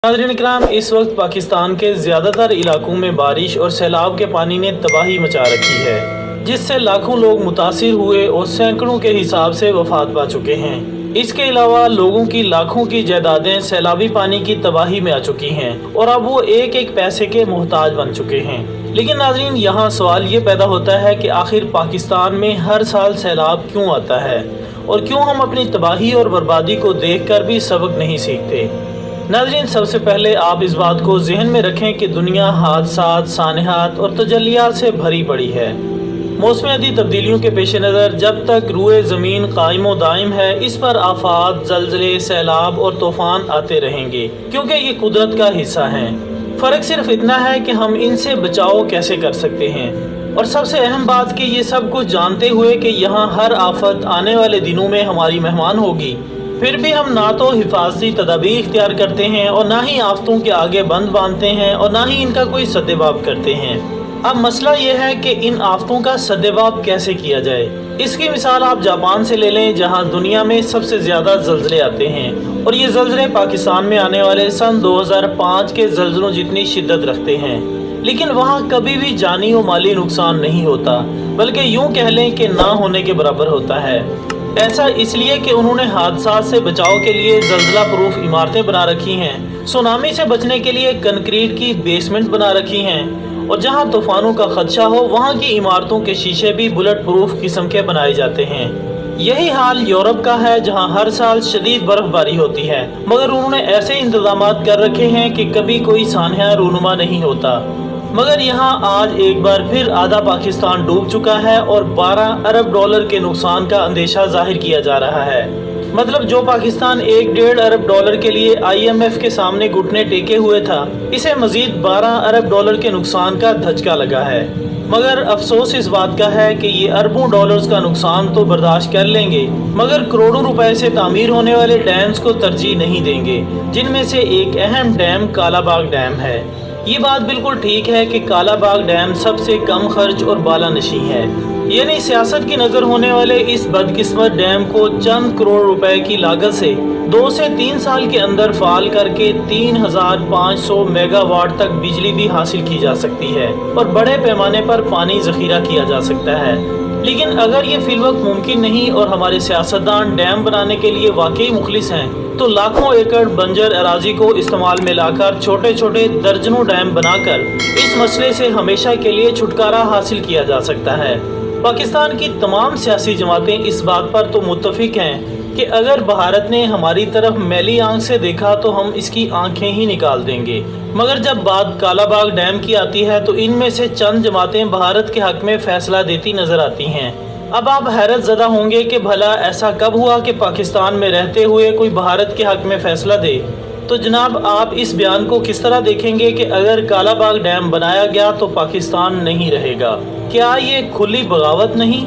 नाज़रीन इकराम, इस वक्त पाकिस्तान के ज़्यादातर इलाकों में बारिश और सैलाब के पानी ने तबाही मचा रखी है, जिससे लाखों लोग मुतासिर हुए और सैकड़ों के हिसाब से वफात पा चुके हैं। इसके अलावा लोगों की लाखों की जायदादें सैलाबी पानी की तबाही में आ चुकी हैं और अब वो एक एक पैसे के मोहताज बन चुके हैं। लेकिन नाज़रीन, यहाँ सवाल ये पैदा होता है कि आखिर पाकिस्तान में हर साल सैलाब क्यों आता है और क्यों हम अपनी तबाही और बर्बादी को देख कर भी सबक नहीं सीखते। नाज़रीन, सबसे पहले आप इस बात को जहन में रखें कि दुनिया हादसात, सानहात और तजल्लियात से भरी पड़ी है। मौसमियाती तब्दीलियों के पेश नज़र जब तक रूए ज़मीन कायम व दायम है, इस पर आफात, ज़लज़ले, सैलाब और तूफ़ान आते रहेंगे, क्योंकि ये कुदरत का हिस्सा हैं। फ़र्क सिर्फ इतना है कि हम इनसे बचाव कैसे कर सकते हैं। और सबसे अहम बात कि ये सब कुछ जानते हुए कि यहाँ हर आफत आने वाले दिनों में हमारी मेहमान होगी, फिर भी हम ना तो हिफाजती तदाबीर इख्तियार करते हैं और ना ही आफतों के आगे बंद बांधते हैं और ना ही इनका कोई सद्देबाब करते हैं। अब मसला ये है कि इन आफतों का सद्देबाब कैसे किया जाए। इसकी मिसाल आप जापान से ले लें, जहां दुनिया में सबसे ज़्यादा ज़लज़ले आते हैं और ये ज़लज़ले पाकिस्तान में आने वाले सन 2005 के ज़लज़लों जितनी शिद्दत रखते हैं। लेकिन वहाँ कभी भी जानी और माली नुकसान नहीं होता, बल्कि यूँ कह लें कि ना होने के बराबर होता है। ऐसा इसलिए कि उन्होंने हादसा से बचाव के लिए ज़लज़ला प्रूफ इमारतें बना रखी हैं, सुनामी से बचने के लिए कंक्रीट की बेसमेंट बना रखी हैं और जहां तूफ़ानों का खदशा हो वहां की इमारतों के शीशे भी बुलेट प्रूफ किस्म के बनाए जाते हैं। यही हाल यूरोप का है, जहां हर साल शदीद बर्फबारी होती है, मगर उन्होंने ऐसे इंतजाम कर रखे हैं कि कभी कोई सानहा रूनुमा नहीं होता। मगर यहाँ आज एक बार फिर आधा पाकिस्तान डूब चुका है और 12 अरब डॉलर के नुकसान का अंदेशा जाहिर किया जा रहा है। मतलब जो पाकिस्तान 1.5 अरब डॉलर के लिए IMF के सामने घुटने टेके हुए था, इसे मजीद 12 अरब डॉलर के नुकसान का धचका लगा है। मगर अफसोस इस बात का है कि ये अरबों डॉलर्स का नुकसान तो बर्दाश्त कर लेंगे, मगर करोड़ों रुपए से तामीर होने वाले डैम्स को तरजीह नहीं देंगे, जिनमें से एक अहम डैम कालाबाग डैम है। ये बात बिल्कुल ठीक है कि कालाबाग डैम सबसे कम खर्च और बालानशी है, यानी सियासत की नज़र होने वाले इस बदकिस्मत डैम को चंद करोड़ रुपए की लागत से 2 से 3 साल के अंदर फाल करके 3500 मेगावाट तक बिजली भी हासिल की जा सकती है और बड़े पैमाने पर पानी ज़खीरा किया जा सकता है। लेकिन अगर ये फिलवक्त मुमकिन नहीं और हमारे सियासतदान डैम बनाने के लिए वाकई मुखलिस हैं, तो लाखों एकड़ बंजर अराजी को इस्तेमाल में लाकर छोटे छोटे दर्जनों डैम बनाकर इस मसले से हमेशा के लिए छुटकारा हासिल किया जा सकता है। पाकिस्तान की तमाम सियासी जमातें इस बात पर तो मुत्तफिक हैं कि अगर भारत ने हमारी तरफ मैली आंख से देखा तो हम इसकी आंखें ही निकाल देंगे। मगर जब बात कालाबाग डैम की आती है तो इनमें से चंद जमातें भारत के हक में फैसला देती नजर आती हैं। अब आप हैरत ज़दा होंगे कि भला ऐसा कब हुआ कि पाकिस्तान में रहते हुए कोई भारत के हक में फैसला दे। तो जनाब, आप इस बयान को किस तरह देखेंगे कि अगर कालाबाग डैम बनाया गया तो पाकिस्तान नहीं रहेगा? क्या ये खुली बगावत नहीं?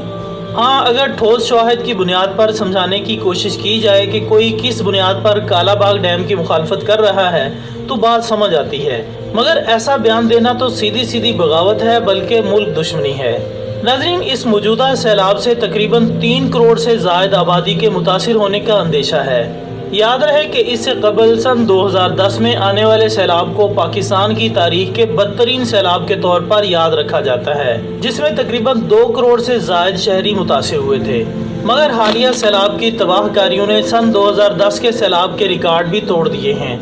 हाँ, अगर ठोस शवाहिद की बुनियाद पर समझाने की कोशिश की जाए कि कोई किस बुनियाद पर कालाबाग डैम की मुखालफत कर रहा है तो बात समझ आती है, मगर ऐसा बयान देना तो सीधी सीधी बगावत है, बल्कि मुल्क दुश्मनी है। नाज़रीन, इस मौजूदा सैलाब से तकरीबन 3 करोड़ से ज़ायद आबादी के मुतासिर होने का अंदेशा है। याद रहे कि इससे कबल सन 2010 में आने वाले सैलाब को पाकिस्तान की तारीख के बदतरीन सैलाब के तौर पर याद रखा जाता है, जिसमें तकरीबन 2 करोड़ से ज़ायद शहरी मुतासिर हुए थे। मगर हालिया सैलाब की तबाहकारियों ने सन 2010 के सैलाब के रिकॉर्ड भी तोड़ दिए हैं।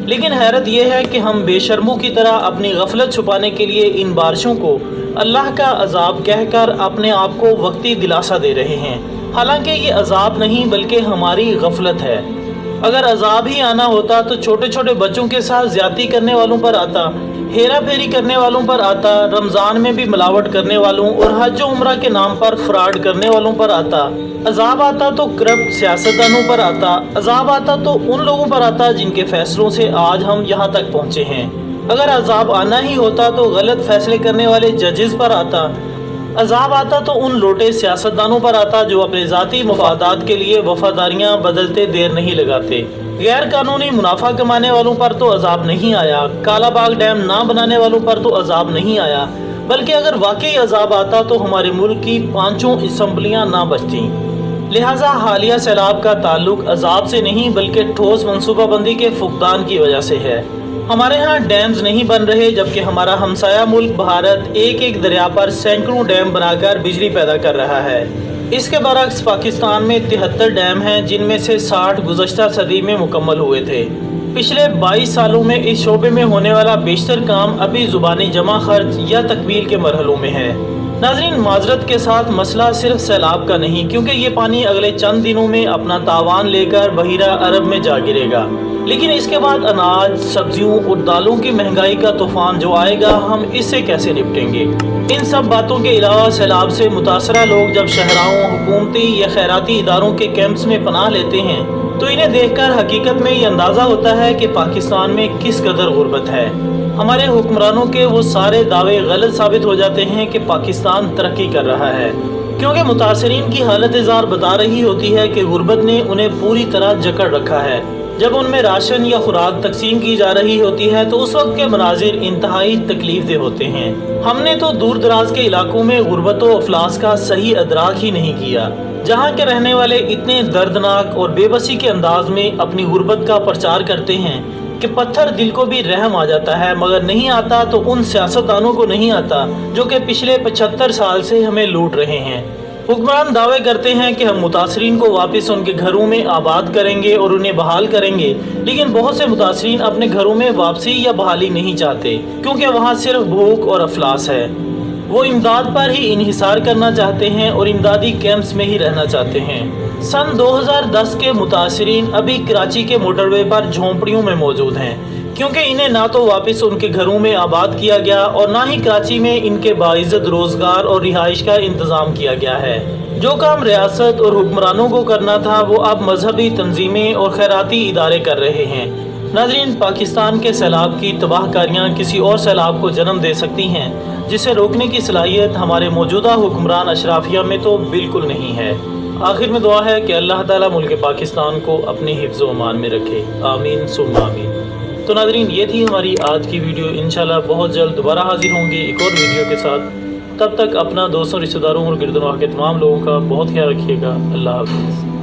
लेकिन हैरत यह है कि हम बेशर्मों की तरह अपनी गफलत छुपाने के लिए इन बारिशों को अल्लाह का अजाब कहकर अपने आप को वक्ती दिलासा दे रहे हैं। हालांकि ये अजाब नहीं बल्कि हमारी गफलत है। अगर अजाब ही आना होता तो छोटे छोटे बच्चों के साथ ज्यादती करने वालों पर आता, हेरा फेरी करने वालों पर आता, रमज़ान में भी मिलावट करने वालों और हज व उम्रा के नाम पर फ्रॉड करने वालों पर आता। अजाब आता तो करप्ट सियासतदानों पर आता। अजाब आता तो उन लोगों पर आता जिनके फैसलों से आज हम यहाँ तक पहुँचे हैं। अगर अजाब आना ही होता तो गलत फैसले करने वाले जजेस पर आता। अजाब आता तो उन लोटे सियासतदानों पर आता जो अपने ज़ाती मफादात के लिए वफादारियाँ बदलते देर नहीं लगाते। गैर कानूनी मुनाफा कमाने वालों पर तो अजाब नहीं आया, कालाबाग डैम ना बनाने वालों पर तो अजाब नहीं आया, बल्कि अगर वाकई अजाब आता तो हमारे मुल्क की 5 असम्बलियाँ ना बचती। لہٰذا حالیہ سیلاب کا تعلق عذاب سے نہیں بلکہ ٹھوس منصوبہ بندی کے فقدان کی وجہ سے ہے۔ ہمارے ہاں ڈیمز نہیں بن رہے، جبکہ ہمارا ہمسایہ ملک بھارت ایک دریا پر سینکڑوں ڈیم بنا کر بجلی پیدا کر رہا ہے۔ اس کے برعکس پاکستان میں 73 ڈیم ہیں، جن میں سے 60 گزشتہ صدی میں مکمل ہوئے تھے۔ پچھلے 22 سالوں میں اس شعبے میں ہونے والا بیشتر کام ابھی زبانی جمع خرچ یا تکمیل کے مرحلوں میں ہے۔ ناظرین، معذرت کے ساتھ مسئلہ صرف سیلاب کا نہیں، کیونکہ یہ پانی اگلے چند دنوں میں اپنا تاوان لے کر بحیرہ عرب میں جا گرے گا، لیکن اس کے بعد اناج، سبزیوں اور دالوں کی مہنگائی کا طوفان جو آئے گا، ہم اس سے کیسے نپٹیں گے؟ ان سب باتوں کے علاوہ سیلاب سے متاثرہ لوگ جب شہراؤں، حکومتی یا خیراتی اداروں کے کیمپس میں پناہ لیتے ہیں تو انہیں دیکھ کر حقیقت میں یہ اندازہ ہوتا ہے کہ پاکستان میں کس قدر غربت ہے۔ ہمارے حکمرانوں کے وہ سارے دعوے غلط ثابت ہو جاتے ہیں کہ پاکستان ترقی کر رہا ہے، کیونکہ متاثرین کی حالت زار بتا رہی ہوتی ہے کہ غربت نے انہیں پوری طرح جکڑ رکھا ہے۔ جب ان میں راشن یا خوراک تقسیم کی جا رہی ہوتی ہے تو اس وقت کے مناظر انتہائی تکلیف دہ ہوتے ہیں۔ ہم نے تو دور دراز کے علاقوں میں غربت و افلاس کا صحیح ادراک ہی نہیں کیا، جہاں کے رہنے والے اتنے دردناک اور بے بسی کے انداز میں اپنی غربت کا پرچار کرتے ہیں کہ پتھر دل کو بھی رحم آ جاتا ہے، مگر نہیں آتا تو ان سیاستدانوں کو نہیں آتا جو کہ پچھلے 75 سال سے ہمیں لوٹ رہے ہیں۔ حکمران دعوے کرتے ہیں کہ ہم متاثرین کو واپس ان کے گھروں میں آباد کریں گے اور انہیں بحال کریں گے، لیکن بہت سے متاثرین اپنے گھروں میں واپسی یا بحالی نہیں چاہتے، کیونکہ وہاں صرف بھوک اور افلاس ہے۔ وہ امداد پر ہی انحصار کرنا چاہتے ہیں اور امدادی کیمپس میں ہی رہنا چاہتے ہیں۔ سن 2010 کے متاثرین ابھی کراچی کے موٹر وے پر جھونپڑیوں میں موجود ہیں، کیونکہ انہیں نہ تو واپس ان کے گھروں میں آباد کیا گیا اور نہ ہی کراچی میں ان کے باعزت روزگار اور رہائش کا انتظام کیا گیا ہے۔ جو کام ریاست اور حکمرانوں کو کرنا تھا وہ اب مذہبی تنظیمیں اور خیراتی ادارے کر رہے ہیں۔ ناظرین، پاکستان کے سیلاب کی تباہ کاریاں کسی اور سیلاب کو جنم دے سکتی ہیں، جسے روکنے کی صلاحیت ہمارے موجودہ حکمران اشرافیہ میں تو بالکل نہیں ہے۔ آخر میں دعا ہے کہ اللہ تعالیٰ ملک پاکستان کو اپنے حفظ و امان میں رکھے، آمین ثم آمین۔ تو ناظرین، یہ تھی ہماری آج کی ویڈیو۔ انشاءاللہ بہت جلد دوبارہ حاضر ہوں گے ایک اور ویڈیو کے ساتھ۔ تب تک اپنا دوستوں، رشتہ داروں اور گرد و نواح کے تمام لوگوں کا بہت خیال رکھیے گا۔ اللہ حافظ۔